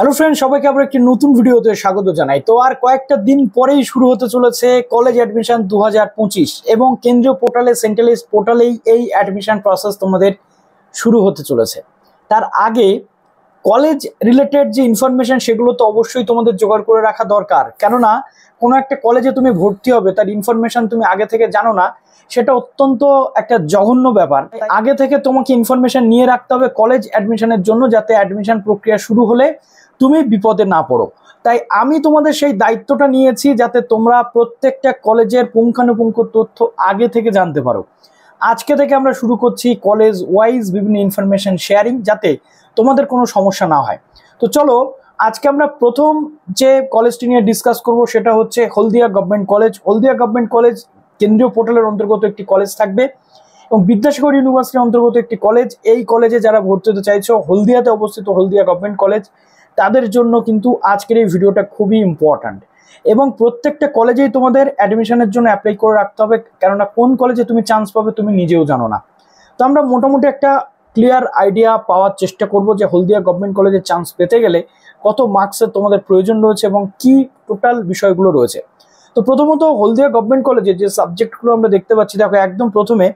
Hello friend, সবাইকে আবার একটি নতুন ভিডিওতে স্বাগত জানাই। তো আর কয়েকটা দিন পরেই শুরু হতে চলেছে কলেজ অ্যাডমিশন 2025 এবং কেন্দ্রীয় পোর্টালে সেন্ট্রালাইজড পোর্টালেই এই অ্যাডমিশন প্রসেস তোমাদের শুরু হতে চলেছে। তার আগে কলেজ রিলেটেড যে ইনফরমেশন সেগুলো তো অবশ্যই তোমাদের জোগাড় করে রাখা দরকার, কেননা কোনো একটা কলেজে তুমি ভর্তি হবে তার ইনফরমেশন তুমি আগে থেকে জানো না, সেটা অত্যন্ত একটা জঘন্য ব্যাপার। আগে থেকে তোমাকে ইনফরমেশন নিয়ে রাখতে হবে কলেজ অ্যাডমিশনের জন্য, যাতে অ্যাডমিশন প্রক্রিয়া শুরু হলে তুমি বিপদে না পড়ো। তাই আমি তোমাদের সেই দায়িত্বটা নিয়েছি যাতে তোমরা প্রত্যেকটা কলেজের পুঙ্খানুপুঙ্খ তথ্য আগে থেকে জানতে পারো। আজকে থেকে আমরা শুরু করছি কলেজ ওয়াইজ বিভিন্ন ইনফরমেশন শেয়ারিং, যাতে তোমাদের কোনো সমস্যা না হয়। তো চলো আজকে আমরা প্রথম যে কলেজটি নিয়ে ডিসকাস করব সেটা হচ্ছে হলদিয়া গভর্নমেন্ট কলেজ। হলদিয়া গভর্নমেন্ট কলেজ কেন্দ্রীয় পোর্টালের অন্তর্গত একটি কলেজ থাকবে এবং বিদ্যাসাগর ইউনিভার্সিটির অন্তর্গত একটি কলেজ। এই কলেজে যারা ভর্তি হতে চাইছো, হলদিয়াতে অবস্থিত হলদিয়া গভর্নমেন্ট কলেজ, তাদের জন্য কিন্তু আজকের এই ভিডিওটা খুবই ইম্পর্ট্যান্ট। এবং প্রত্যেকটা কলেজেই তোমাদের অ্যাডমিশনের জন্য অ্যাপ্লাই করে রাখতে হবে, কেননা কোন কলেজে তুমি চান্স পাবে তুমি নিজেও জানো না। তো আমরা মোটামুটি একটা ক্লিয়ার আইডিয়া পাওয়ার চেষ্টা করব যে হলদিয়া গভর্নমেন্ট কলেজে চান্স পেতে গেলে কত মার্কসের তোমাদের প্রয়োজন রয়েছে এবং কি টোটাল বিষয়গুলো রয়েছে। তো প্রথমত হলদিয়া গভর্নমেন্ট কলেজে যে সাবজেক্টগুলো আমরা দেখতে পাচ্ছি, দেখো একদম প্রথমে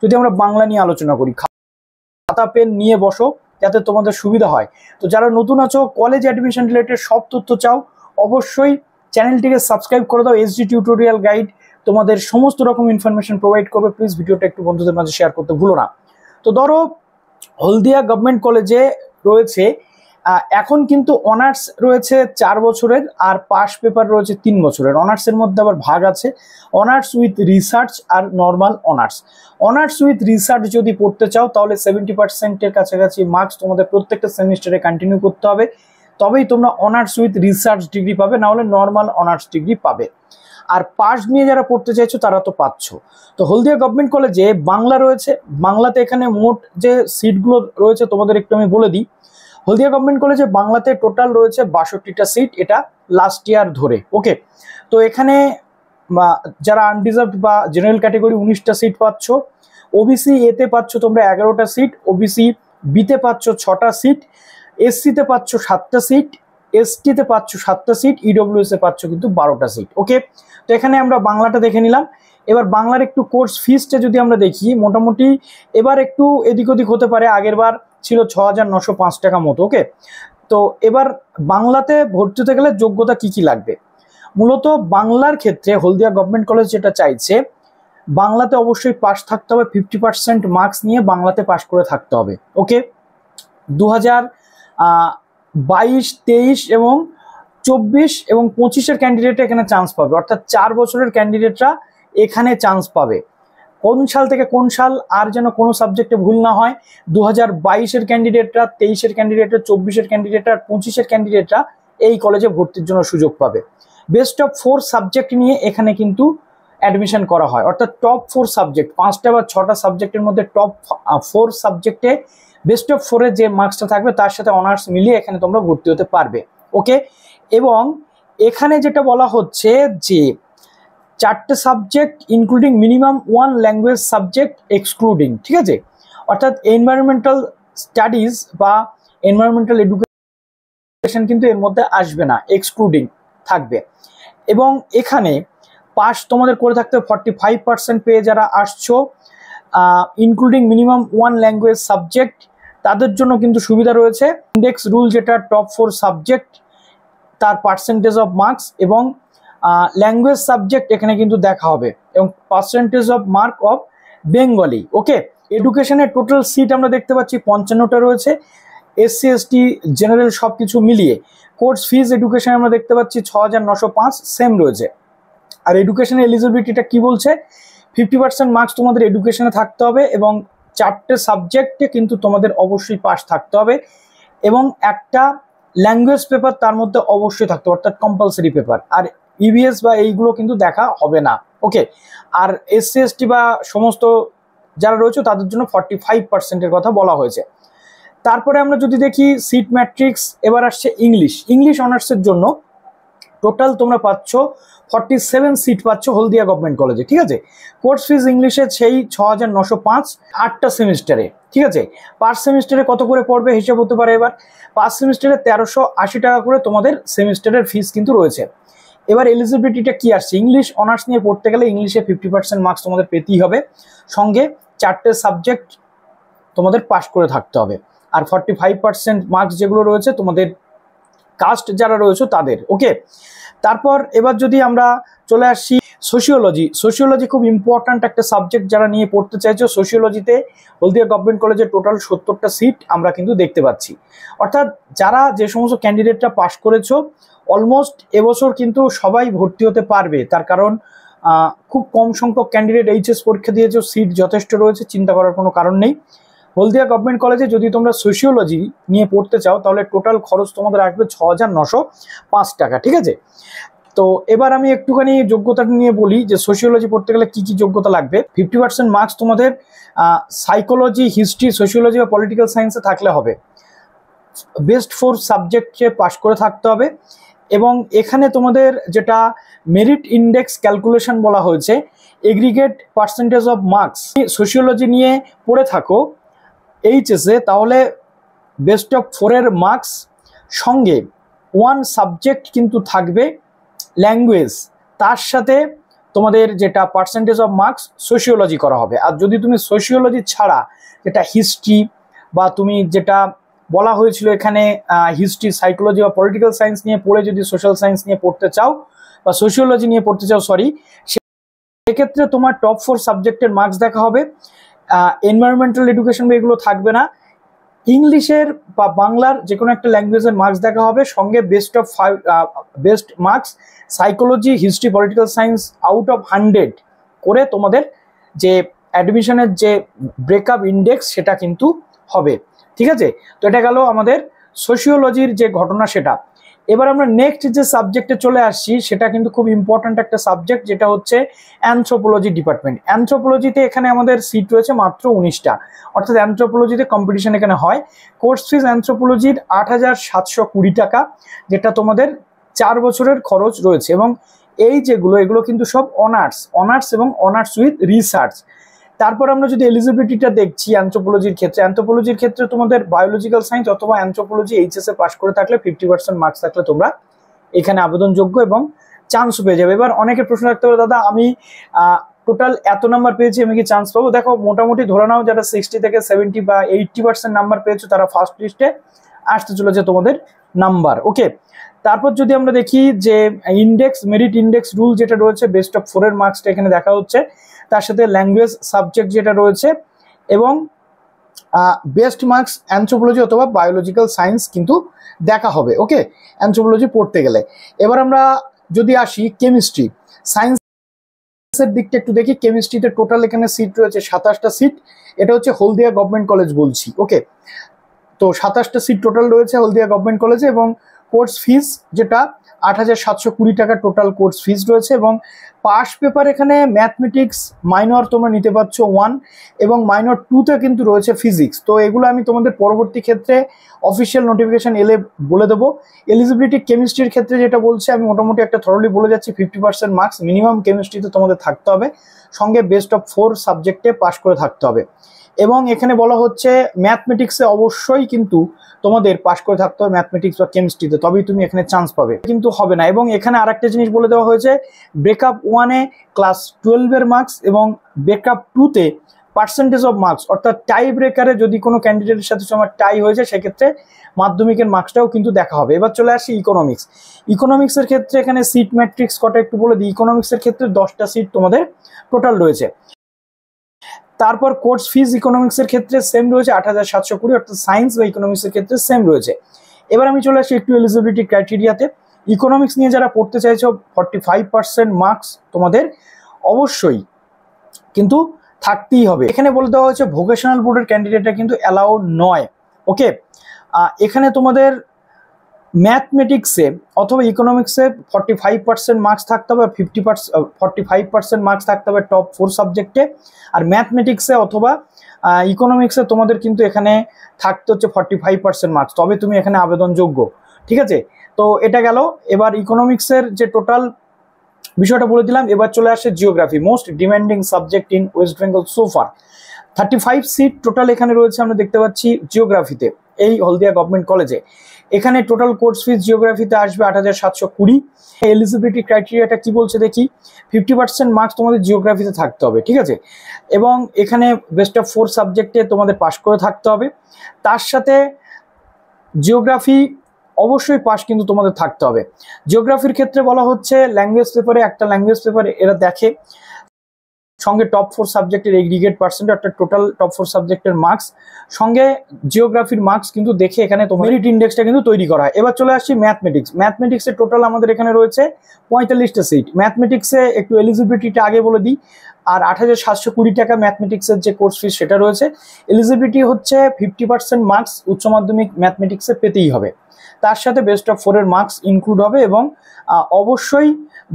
যদি আমরা বাংলা নিয়ে আলোচনা করি, খাতা পেন নিয়ে বসো যাতে তোমাদের সুবিধা হয়। তো যারা নতুন আছো, কলেজ অ্যাডমিশন রিলেটেড সব তথ্য চাও, অবশ্যই চ্যানেলটিকে সাবস্ক্রাইব করে দাও। এসডি টিউটোরিয়াল গাইড তোমাদের সমস্ত রকম ইনফরমেশন প্রোভাইড করবে। প্লিজ ভিডিওটা একটু বন্ধুদের মাঝে শেয়ার করতে ভুলো না। তো ধরো হলদিয়া গভর্নমেন্ট কলেজে রয়েছে এখন কিন্তু অনার্স রয়েছে 4 বছরের আর পাস পেপার রয়েছে 3 বছরের। অনার্সের মধ্যে আবার ভাগ আছে অনার্স উইথ রিসার্চ আর normal honours. Honours with research যদি পড়তে চাও তাহলে 70%-এর কাছাকাছি মার্কস তোমাদের প্রত্যেকটা সেমিস্টারে কন্টিনিউ করতে হবে, তবেই তোমরা অনার্স উইথ রিসার্চ ডিগ্রি পাবে, না হলে নর্মাল অনার্স ডিগ্রি পাবে। আর পাস নিয়ে যারা পড়তে চাইছো তারা তো পাচ্ছ। তো হলদিয়া গভর্নমেন্ট কলেজে বাংলা রয়েছে। বাংলাতে এখানে মোট যে সিটগুলো রয়েছে তোমাদের একটু আমি বলে দিই। হলদিয়া গভর্নমেন্ট কলেজে বাংলাতে টোটাল রয়েছে 62টা সিট, এটা লাস্ট ইয়ার ধরে। ওকে, তো এখানে যারা আনরিজার্ভড বা জেনারেল ক্যাটাগরি 19টা সিট পাচ্ছ, ওবিসি এতে পাচ্ছ তোমরা 11টা সিট, ওবিসি বিতে পাচ্ছ 6টা সিট, এসসিতে পাচ্ছ 7টা সিট, এসটিতে পাচ্ছ 7টা সিট, ইডব্লিউএস এ পাচ্ছ কিন্তু 12টা সিট। ওকে, তো এখানে আমরা বাংলাটা দেখে নিলাম। এবার বাংলার একটু কোর্স ফিসটা যদি আমরা দেখি, মোটামুটি এবার একটু এদিক ওদিক হতে পারে, আগের বার ছিল 6,905 টাকা মতো। ওকে, তো এবার বাংলাতে ভর্তি হতে গেলে যোগ্যতা কি কি লাগবে? মূলত বাংলার ক্ষেত্রে হলদিয়া গভর্নমেন্ট কলেজ যেটা চাইছে, বাংলাতে অবশ্যই পাস থাকতে হবে, 50% মার্কস নিয়ে বাংলাতে পাস করে থাকতে হবে। ওকে, 2022, 23 এবং 24 এবং 25-এর ক্যান্ডিডেট এখানে চান্স পাবে, অর্থাৎ 4 বছরের ক্যান্ডিডেটরা এখানে চান্স পাবে। কোন সাল থেকে কোন সাল আর যেন কোনো সাবজেক্টে ভুল না হয়, 2022-এর ক্যান্ডিডেটরা, 23-এর ক্যান্ডিডেটরা, 24-এর ক্যান্ডিডেটরা আর 25-এর ক্যান্ডিডেটরা এই কলেজে ভর্তির জন্য সুযোগ পাবে। বেস্ট অফ 4 সাবজেক্ট নিয়ে এখানে কিন্তু অ্যাডমিশন করা হয়, অর্থাৎ টপ 4 সাবজেক্ট, 5টা বা 6টা সাবজেক্টের মধ্যে টপ 4 সাবজেক্টে বেস্ট অফ 4-এর যে মার্কসটা থাকবে তার সাথে অনার্স মিলিয়ে এখানে তোমরা ভর্তি হতে পারবে। ওকে, এবং এখানে যেটা বলা হচ্ছে যে 4টে subject including minimum 1 language subject excluding, ঠিক আছে, অর্থাৎ এনভায়রনমেন্টাল স্টাডিজ বা এনভায়রনমেন্টাল এডুকেশন কিন্তু এর মধ্যে আসবে না, এক্সক্লুডিং থাকবে। এবং এখানে পাস তোমাদের করে থাকতে 45% পেয়ে যারা আসছো, ইনক্লুডিং মিনিমাম 1 ল্যাঙ্গুয়েজ সাবজেক্ট, তাদের জন্য কিন্তু সুবিধা রয়েছে। ইন্ডেক্স রুল যেটা টপ 4 সাবজেক্ট তার পার্সেন্টেজ অফ মার্কস এবং ল্যাঙ্গুয়েজ সাবজেক্ট এখানে কিন্তু দেখা হবে, এবং percentage of mark of Bengali. Okay, এডুকেশনের টোটাল সিট আমরা দেখতে পাচ্ছি 55টা রয়েছে, এসসি এসটি জেনারেল সব কিছু মিলিয়ে। কোর্স ফিজ এডুকেশন আমরা দেখতে পাচ্ছি 6,905 সেম রয়েছে। আর এডুকেশনের এলিজিবিলিটিটা কি বলছে, 50% মার্কস তোমাদের এডুকেশনে থাকতে হবে এবং 4টে সাবজেক্টে কিন্তু তোমাদের অবশ্যই পাস থাকতে হবে, এবং একটা ল্যাঙ্গুয়েজ পেপার তার মধ্যে অবশ্যই থাকতে হবে, অর্থাৎ কম্পালসারি পেপার। আর ইভিএস বা এইগুলো কিন্তু দেখা হবে না। ওকে, আর এসসি এসটি বা সমস্ত যারা রয়েছে তাদের জন্য 45%-এর কথা বলা হয়েছে। তারপরে আমরা যদি দেখি সিট ম্যাট্রিক্স, এবার আসছে ইংলিশ অনার্সের জন্য টোটাল তোমরা পাচ্ছ 47 সিট পাচ্ছ হলদিয়া গভর্নমেন্ট কলেজে, ঠিক আছে। কোর্স ফিজ ইংলিশে সেই 6,905 8টা সেমিস্টারে, ঠিক আছে। পার সেমিস্টারে কত করে পড়বে হিসাব হতে পারে। এবার পার সেমিস্টারে 1380 টাকা করে তোমাদের সেমিস্টারের ফিস কিন্তু রয়েছে। এবার এলিজিবিলিটিটা কি আসছে, ইংলিশ অনার্স নিয়ে পড়তে গেলে ইংলিশে 50% মার্কস তোমাদের পেতেই হবে, সঙ্গে 4টে সাবজেক্ট তোমাদের পাস করে থাকতে হবে। আর 45% মার্কস যেগুলো রয়েছে তোমাদের কাস্ট যারা রয়েছে তাদের, ওকে। তারপর এবার যদি আমরা চলে আসি সোশিওলজি, সোশিওলজি খুব ইম্পর্ট্যান্ট একটা সাবজেক্ট যারা নিয়ে পড়তে চাইছো। সোশিওলজিতে হলদিয়া গভর্নমেন্ট কলেজে টোটাল 70টা সিট আমরা কিন্তু দেখতে পাচ্ছি। অর্থাৎ যারা যে সমস্ত ক্যান্ডিডেটরা পাস করেছো অলমোস্ট এবছর কিন্তু সবাই ভর্তি হতে পারবে, তার কারণ খুব কম সংখ্যক ক্যান্ডিডেট এইচএস পরীক্ষা দিয়েছো, সিট যথেষ্ট রয়েছে, চিন্তা করার কোনো কারণ নেই। হলদিয়া গভর্নমেন্ট কলেজে যদি তোমরা সোশিওলজি নিয়ে পড়তে চাও তাহলে টোটাল খরচ তোমাদের আসবে 6,905 টাকা, ঠিক আছে। তো এবার আমি একটুখানি যোগ্যতাটা নিয়ে বলি যে সোশিওলজি পড়তে গেলে কি কি যোগ্যতা লাগবে। 50% মার্কস তোমাদের সাইকোলজি, হিস্ট্রি, সোশিওলজি বা পলিটিক্যাল সায়েন্সে থাকলে হবে। বেস্ট 4 সাবজেক্টে পাশ করে থাকতে হবে। এবং এখানে তোমাদের যেটা মেরিট ইন্ডেক্স ক্যালকুলেশন বলা হয়েছে, aggregate percentage of marks sociology নিয়ে পড়ে থাকো এইচএসে, তাহলে বেস্ট অফ 4-এর মার্কস সঙ্গে 1 সাবজেক্ট কিন্তু থাকবে ল্যাঙ্গুয়েজ, তার সাথে তোমাদের যেটা পার্সেন্টেজ অফ মার্কস সোশিওলজি করা হবে। আর যদি তুমি সোশিওলজি ছাড়া যেটা হিস্ট্রি বা তুমি যেটা বলা হয়েছিল এখানে হিস্ট্রি, সাইকোলজি বা পলিটিক্যাল সায়েন্স নিয়ে পড়ে যদি সোশ্যাল সায়েন্স নিয়ে পড়তে চাও বা সোশিওলজি নিয়ে পড়তে চাও সেক্ষেত্রে তোমার টপ 4 সাবজেক্টের মার্কস দেখা হবে। এনভায়রনমেন্টাল এডুকেশন বা এগুলো থাকবে না। ইংলিশের বা বাংলার যে কোনো একটা ল্যাঙ্গুয়েজের মার্কস দেখা হবে, সঙ্গে best marks psychology, history, political science out of 100 করে তোমাদের যে অ্যাডমিশনের যে ব্রেকআপ ইন্ডেক্স সেটা কিন্তু হবে, ঠিক আছে। তো এটা গেল আমাদের সোশিওলজির যে ঘটনা সেটা। এবার আমরা নেক্সট যে সাবজেক্টে চলে আসছি সেটা কিন্তু খুব ইম্পর্ট্যান্ট একটা সাবজেক্ট, যেটা হচ্ছে অ্যানথ্রোপোলজি ডিপার্টমেন্ট। অ্যানথ্রোপোলজিতে এখানে আমাদের সিট রয়েছে মাত্র 19টা, অর্থাৎ অ্যানথ্রোপোলজিতে কম্পিটিশন এখানে হয়। কোর্স ফিজ অ্যানথ্রোপোলজির 8,720 টাকা, যেটা তোমাদের 4 বছরের খরচ রয়েছে। এবং এই যেগুলো এগুলো কিন্তু সব অনার্স এবং অনার্স উইথ রিসার্চ। তারপর আমরা যদি এলিজিবিলিটিটা দেখছি অ্যানথ্রোপোলজির ক্ষেত্রে তোমাদের বায়োলজিক্যাল সায়েন্স অথবা অ্যানথ্রোপোলজি এইচএসে পাস করে থাকলে 50% মার্কস থাকলে তোমরা এখানে আবেদনযোগ্য এবং চান্স পেয়ে যাবে। এবার অনেকের প্রশ্ন রাখতে পারে, দাদা আমি টোটাল এত নাম্বার পেয়েছি, আমি কি চান্স পাবো? দেখো, মোটামুটি ধরে নাও যারা 60 থেকে 70 বা 80% নাম্বার পেয়েছো তারা ফার্স্ট লিস্টে আসতে চলেছে তোমাদের নাম্বার, ওকে। তারপর যদি আমরা দেখি যে মেরিট ইন্ডেক্স রুল যেটা রয়েছে, বেস্ট অফ 4-এর মার্কসটা এখানে দেখা হচ্ছে, তার সাথে ল্যাঙ্গুয়েজ সাবজেক্ট যেটা রয়েছে এবং বেস্ট মার্কস অ্যানথ্রোপোলজি অথবা বায়োলজিক্যাল সায়েন্স কিন্তু দেখা হবে, ওকে, অ্যানথ্রোপোলজি পড়তে গেলে। এবার আমরা যদি আসি কেমিস্ট্রি, সায়েন্সের দিকটা একটু দেখি। কেমিস্ট্রিতে টোটাল এখানে সিট রয়েছে 27টা সিট, এটা হচ্ছে হলদিয়া গভর্নমেন্ট কলেজ বলছি, ওকে। তো 27টা সিট টোটাল রয়েছে হলদিয়া গভর্নমেন্ট কলেজে এবং কোর্স ফিস যেটা 8,720 টাকা টোটাল কোর্স ফিস রয়েছে। এবং পাস পেপার এখানে ম্যাথমেটিক্স মাইনর তোমরা নিতে পারছো 1 এবং মাইনর 2তে কিন্তু রয়েছে ফিজিক্স। তো এগুলো আমি তোমাদের পরবর্তী ক্ষেত্রে অফিসিয়াল নোটিফিকেশন এলে বলে দেবো। এলিজিবিলিটি কেমিস্ট্রির ক্ষেত্রে যেটা বলছে আমি মোটামুটি একটা থরলি বলে যাচ্ছি, 50% মার্কস মিনিমাম কেমিস্ট্রিতে তোমাদের থাকতে হবে, সঙ্গে বেস্ট অফ 4 সাবজেক্টে পাস করে থাকতে হবে। এবং এখানে বলা হচ্ছে ম্যাথমেটিক্সে অবশ্যই কিন্তু তোমাদের পাস করে থাকতে হবে ম্যাথমেটিক্স বা কেমিস্ট্রিতে, তবেই তুমি এখানে চান্স পাবে, কিন্তু হবে না। এবং এখানে আরেকটা জিনিস বলে দেওয়া হয়েছে, ব্রেকআপ 1-এ ক্লাস 12-এর মার্কস এবং ব্রেকআপ 2-তে পার্সেন্টেজ অফ মার্কস, অর্থাৎ টাই ব্রেকারে যদি কোনো ক্যান্ডিডেটের সাথে তোমার টাই হয়ে যায় সেক্ষেত্রে মাধ্যমিকের মার্কসটাও কিন্তু দেখা হবে। এবার চলে আসি ইকোনমিক্সের ক্ষেত্রে এখানে সিট ম্যাট্রিক্স কটা একটু বলে দিই। ইকোনমিক্সের ক্ষেত্রে 10টা সিট তোমাদের টোটাল রয়েছে। তারপর কোর্স ফিজ ইকোনমিক্সের ক্ষেত্রে সেম রয়েছে 8,720, অর্থাৎ সায়েন্স বা ইকোনমিক্সের ক্ষেত্রে সেম রয়েছে। এবার আমি চলে আসি একটু এলিজিবিলিটি ক্রাইটেরিয়াতে। ইকোনমিক্স নিয়ে যারা পড়তে চাইছো 45% মার্কস তোমাদের অবশ্যই কিন্তু থাকতেই হবে। এখানে বলে দেওয়া হয়েছে ভোকেশনাল বোর্ডের ক্যান্ডিডেটরা কিন্তু অ্যালাউ নয়, ওকে। এখানে তোমাদের ম্যাথমেটিক্সে অথবা ইকোনমিক্সে 45% মার্কস থাকতে হবে, 45% মার্কস থাকতে হবে টপ 4 সাবজেক্টে। আর ম্যাথমেটিক্সে অথবা ইকোনমিক্সে তোমাদের কিন্তু এখানে থাকতে হচ্ছে 45% মার্কস, তবে তুমি এখানে আবেদনযোগ্য। ঠিক আছে, তো এটা গেল। এবার ইকোনমিক্সের যে টোটাল বিষয়টা বলে দিলাম। এবার চলে আসে geography, most demanding subject in West Bengal সোফার। 35 সিট টোটাল এখানে রয়েছে, আমরা দেখতে পাচ্ছি জিওগ্রাফিতে এই হলদিয়া গভর্নমেন্ট কলেজে। এখানে টোটাল কোর্স ফিস জিওগ্রাফিতে আসবে 8720। এলিজিবিলিটি ক্রাইটেরিয়াটা কি বলছে দেখি। 50% মার্কস তোমাদের জিওগ্রাফিতে থাকতে হবে, ঠিক আছে, এবং এখানে বেস্ট অফ 4 সাবজেক্টে তোমাদের পাস করে থাকতে হবে। তার সাথে জিওগ্রাফি অবশ্যই পাস কিন্তু তোমাদের থাকতে হবে। জিওগ্রাফির ক্ষেত্রে বলা হচ্ছে ল্যাঙ্গুয়েজ পেপারে, একটা ল্যাঙ্গুয়েজ পেপারে এরা দেখে, সঙ্গে টপ 4 সাবজেক্টের এগ্রিগেট পার্সেন্ট, অর্থাৎ টোটাল টপ 4 সাবজেক্টের মার্কস, সঙ্গে জিওগ্রাফির মার্কস কিন্তু দেখে এখানে তোমার মেরিট ইন্ডেক্সটা কিন্তু তৈরি করা হয়। এবার চলে আসছি ম্যাথমেটিক্স। ম্যাথমেটিক্সে টোটাল আমাদের এখানে রয়েছে 45টা সিট। ম্যাথমেটিক্সে একটু এলিজিবিলিটিটা আগে বলে দিই। আর 8720 টাকা ম্যাথমেটিক্সের যে কোর্স ফিস সেটা রয়েছে। এলিজিবিলিটি হচ্ছে 50% মার্কস উচ্চ মাধ্যমিক ম্যাথমেটিক্সে পেতেই হবে, তার সাথে বেস্ট অফ 4 এর মার্কস ইনক্লুড হবে, এবং অবশ্যই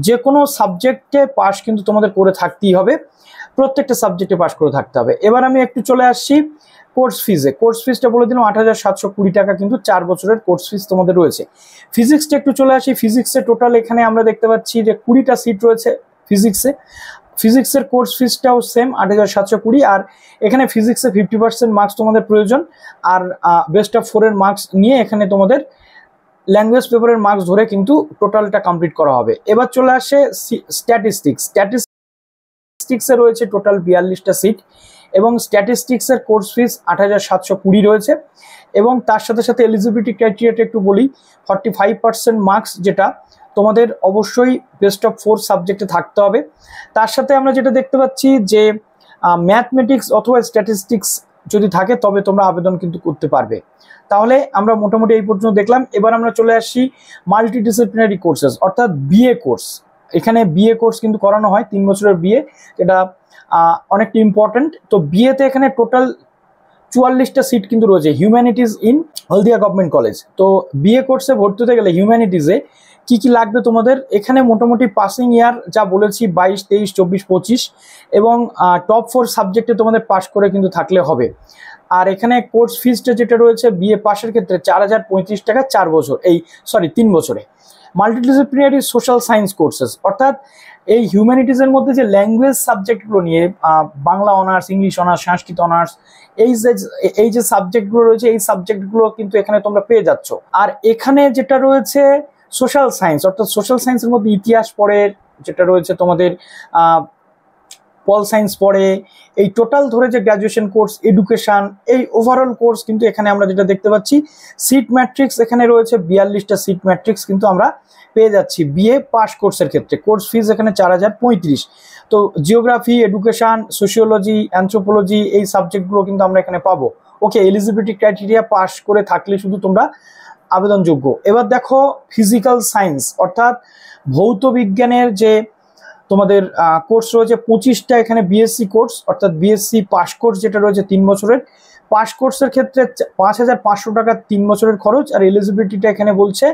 যে কোনো সাবজেক্টে পাস কিন্তু তোমাদের করে থাকতেই হবে, প্রত্যেকটা সাবজেক্টে পাস করে থাকতে হবে। এবার আমি একটু চলে আসছি কোর্স ফিজে। কোর্স ফিসটা বলে দিলাম 8720 টাকা কিন্তু 4 বছরের কোর্স ফিস তোমাদের রয়েছে। ফিজিক্সটা একটু চলে আসি। ফিজিক্সে টোটাল এখানে আমরা দেখতে পাচ্ছি যে 20টা সিট রয়েছে ফিজিক্সে। ফিজিক্সের কোর্স ফিসটাও সেম 8720, আর এখানে ফিজিক্সে 50% মার্কস তোমাদের প্রয়োজন, আর বেস্ট অফ 4 এর মার্কস নিয়ে এখানে তোমাদের ল্যাঙ্গুয়েজ পেপারের মার্কস ধরে কিন্তু টোটালটা কমপ্লিট করা হবে। এবার চলে আসে স্ট্যাটিস্টিক্স। স্ট্যাটিস্টিক্সে রয়েছে টোটাল 42টা সিট, এবং স্ট্যাটিস্টিক্সের কোর্স ফিস 8720 রয়েছে, এবং তার সাথে সাথে এলিজিবিলিটি ক্রাইটেরিয়াটা একটু বলি। 45% মার্কস যেটা তোমাদের অবশ্যই বেস্ট অফ 4 সাবজেক্টে থাকতে হবে। তার সাথে আমরা যেটা দেখতে পাচ্ছি যে ম্যাথমেটিক্স অথবা স্ট্যাটিস্টিক্স যদি থাকে তবে তোমরা আবেদন কিন্তু করতে পারবে। তাহলে আমরা মোটামুটি এই পর্যন্ত দেখলাম। এবার আমরা চলে আসছি মাল্টিডিসিপ্লিনারি কোর্সেস, অর্থাৎ বিএ কোর্স। এখানে বিএ কোর্স কিন্তু করানো হয়, 3 বছরের বিএ, এটা অনেকটা ইম্পর্টেন্ট। তো বিএতে এখানে টোটাল 44টা সিট কিন্তু রয়েছে humanities in Haldia government college. তো বিএ কোর্সে ভর্তি হতে গেলে হিউম্যানিটিজে কি কি লাগবে তোমাদের, এখানে মোটামুটি পাসিং ইয়ার যা বলেছি 22, 23, 24, 25, এবং টপ 4 সাবজেক্টে তোমাদের পাস করে কিন্তু থাকলে হবে। আর এখানে কোর্স ফিসটা যেটা রয়েছে বিএ পাসের ক্ষেত্রে 4035 টাকা 3 বছরে। মাল্টিডিসিপ্লিনারি সোশ্যাল সায়েন্স কোর্সেস, অর্থাৎ এই হিউম্যানিটিজের মধ্যে যে ল্যাঙ্গুয়েজ সাবজেক্টগুলো নিয়ে বাংলা অনার্স, ইংলিশ অনার্স, সংস্কৃত অনার্স, এই যে সাবজেক্টগুলো রয়েছে এই সাবজেক্টগুলো কিন্তু এখানে তোমরা পেয়ে যাচ্ছ। আর এখানে যেটা রয়েছে সোশ্যাল সায়েন্স, অর্থাৎ সোশ্যাল সায়েন্সের মধ্যে ইতিহাস পড়ে, যেটা রয়েছে তোমাদের পল সায়েন্স পড়ে, এই টোটাল ধরে যে গ্র্যাজুয়েশন কোর্স, এডুকেশন, এই ওভারঅল কোর্স কিন্তু এখানে আমরা যেটা দেখতে পাচ্ছি সিট ম্যাট্রিক্স এখানে রয়েছে 42টা সিট ম্যাট্রিক্স কিন্তু আমরা পেয়ে যাচ্ছি বিএ পাস কোর্সের ক্ষেত্রে। কোর্স ফিস এখানে 4035। তো জিওগ্রাফি, এডুকেশন, সোশিওলজি, অ্যানথ্রোপোলজি এই সাবজেক্টগুলো কিন্তু আমরা এখানে পাবো। ওকে, এলিজিবিলিটি ক্রাইটেরিয়া পাস করে থাকলে শুধু তোমরা আবেদনযোগ্য। এবার দেখো ফিজিক্যাল সায়েন্স, অর্থাৎ ভৌত বিজ্ঞানের যে তোমাদের কোর্স রয়েছে 25টা এখানে বিএসসি কোর্স, অর্থাৎ বিএসসি পাস কোর্স যেটা রয়েছে 3 বছরের। পাস কোর্সের ক্ষেত্রে 5500 টাকা 3 বছরের খরচ, আর এলিজিবিলিটিটা এখানে বলছে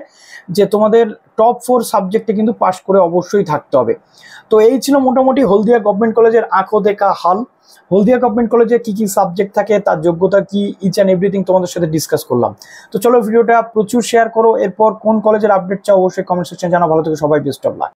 যে তোমাদের টপ 4 সাবজেক্টে কিন্তু পাস করে অবশ্যই থাকতে হবে। তো এই ছিল মোটামুটি হলদিয়া গভর্নমেন্ট কলেজের আঁখো দেখা হাল। হলদিয়া গভর্নমেন্ট কলেজে কি কি সাবজেক্ট থাকে, তার যোগ্যতা কি, ইচ অ্যান্ড এভরিথিং তোমাদের সাথে ডিসকাস করলাম। তো চলো ভিডিওটা প্রচুর শেয়ার করো। এরপর কোন কলেজের আপডেট চাও অবশ্যই কমেন্ট সেকশনে জানাও। ভালো থেকে সবাই, বেস্ট অফ লাক।